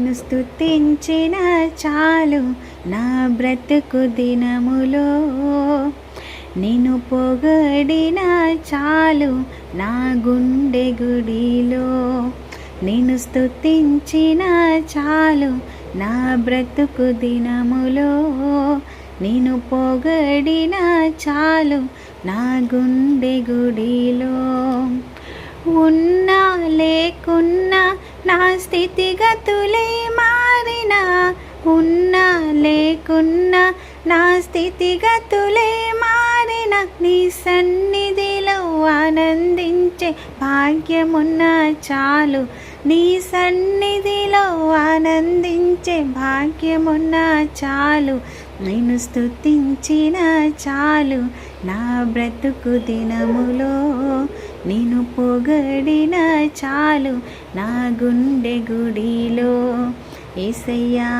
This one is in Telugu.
నిన్ను స్తుతించిన చాలు నా బ్రతుకు దినములో, నిన్ను పొగడిన చాలు నా గుండె గుడిలో. నిన్ను స్తుతించిన చాలు నా బ్రతుకు దినములో, నిన్ను పొగడిన చాలు నా గుండె గుడిలో. ఉన్నా లేకున్నా నా స్థితిగతులే మారినా, ఉన్నా లేకున్నా నా స్థితిగతులే మారిన, నీ సన్నిధిలో ఆనందించే భాగ్యమున్న చాలు, నీ సన్నిధిలో ఆనందించే భాగ్యమున్న చాలు. నిన్ను స్తుతించిన చాలు నా బ్రతుకు దినములో, నిన్ను పొగడిన చాలు నా గుండె గుడిలో. యేసయ్యా